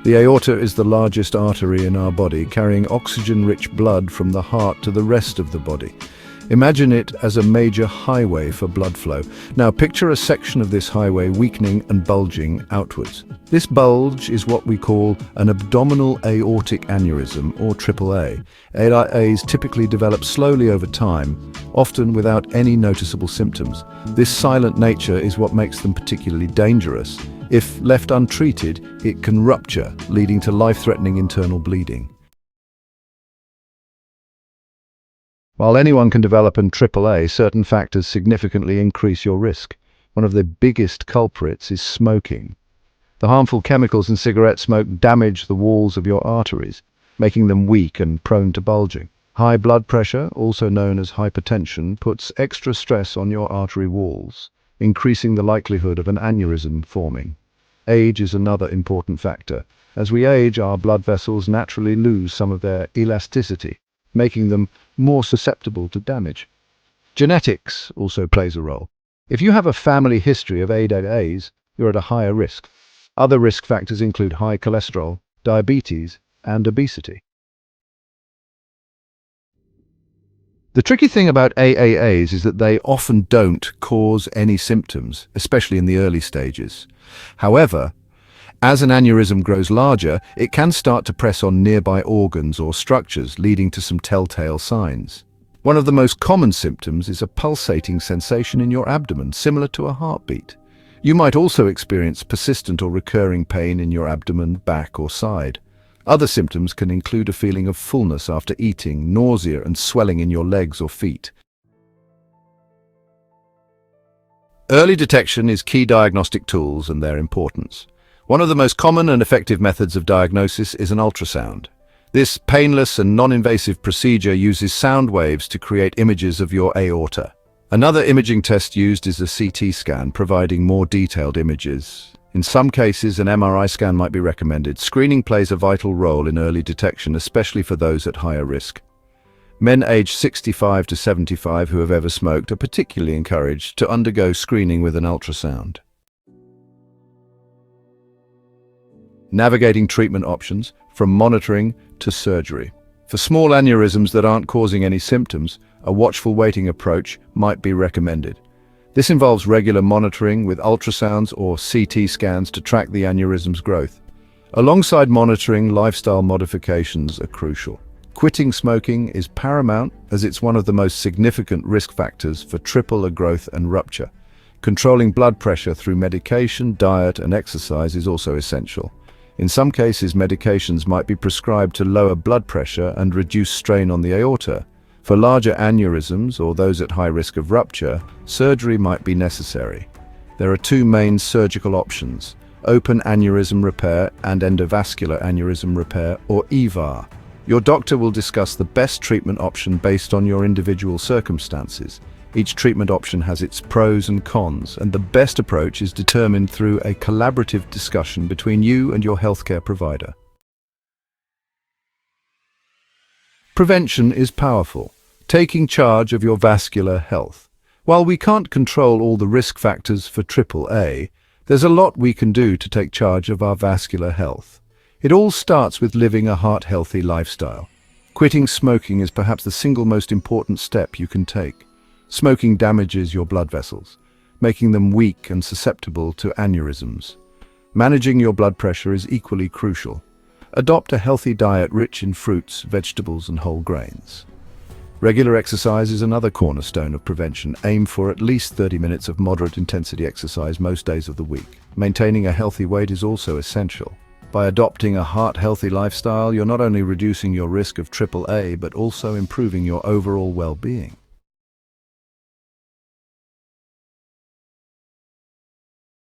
The aorta is the largest artery in our body, carrying oxygen-rich blood from the heart to the rest of the body. Imagine it as a major highway for blood flow. Now picture a section of this highway weakening and bulging outwards. This bulge is what we call an abdominal aortic aneurysm, or AAA. AIAs typically develop slowly over time, often without any noticeable symptoms. This silent nature is what makes them particularly dangerous. If left untreated, it can rupture, leading to life-threatening internal bleeding. While anyone can develop an AAA, certain factors significantly increase your risk. One of the biggest culprits is smoking. The harmful chemicals in cigarette smoke damage the walls of your arteries, making them weak and prone to bulging. High blood pressure, also known as hypertension, puts extra stress on your artery walls, increasing the likelihood of an aneurysm forming. Age is another important factor. As we age, our blood vessels naturally lose some of their elasticity, making them more susceptible to damage. Genetics also plays a role. If you have a family history of AIAs, you're at a higher risk. Other risk factors include high cholesterol, diabetes, and obesity. The tricky thing about AIAs is that they often don't cause any symptoms, especially in the early stages. However, as an aneurysm grows larger, it can start to press on nearby organs or structures, leading to some telltale signs. One of the most common symptoms is a pulsating sensation in your abdomen, similar to a heartbeat. You might also experience persistent or recurring pain in your abdomen, back, or side. Other symptoms can include a feeling of fullness after eating, nausea, and swelling in your legs or feet. Early detection is key diagnostic tools and their importance. One of the most common and effective methods of diagnosis is an ultrasound. This painless and non-invasive procedure uses sound waves to create images of your aorta. Another imaging test used is a CT scan, providing more detailed images. In some cases, an MRI scan might be recommended. Screening plays a vital role in early detection, especially for those at higher risk. Men aged 65 to 75 who have ever smoked are particularly encouraged to undergo screening with an ultrasound. Navigating treatment options, from monitoring to surgery. For small aneurysms that aren't causing any symptoms, a watchful waiting approach might be recommended. This involves regular monitoring with ultrasounds or CT scans to track the aneurysm's growth. Alongside monitoring, lifestyle modifications are crucial. Quitting smoking is paramount, as it's one of the most significant risk factors for AAA growth and rupture. Controlling blood pressure through medication, diet, and exercise is also essential. In some cases, medications might be prescribed to lower blood pressure and reduce strain on the aorta. For larger aneurysms or those at high risk of rupture, surgery might be necessary. There are two main surgical options: open aneurysm repair and endovascular aneurysm repair, or EVAR. Your doctor will discuss the best treatment option based on your individual circumstances. Each treatment option has its pros and cons, and the best approach is determined through a collaborative discussion between you and your healthcare provider. Prevention is powerful, taking charge of your vascular health. While we can't control all the risk factors for AAA, there's a lot we can do to take charge of our vascular health. It all starts with living a heart-healthy lifestyle. Quitting smoking is perhaps the single most important step you can take. Smoking damages your blood vessels, making them weak and susceptible to aneurysms. Managing your blood pressure is equally crucial. Adopt a healthy diet rich in fruits, vegetables, and whole grains. Regular exercise is another cornerstone of prevention. Aim for at least 30 minutes of moderate intensity exercise most days of the week. Maintaining a healthy weight is also essential. By adopting a heart-healthy lifestyle, you're not only reducing your risk of AAA, but also improving your overall well-being.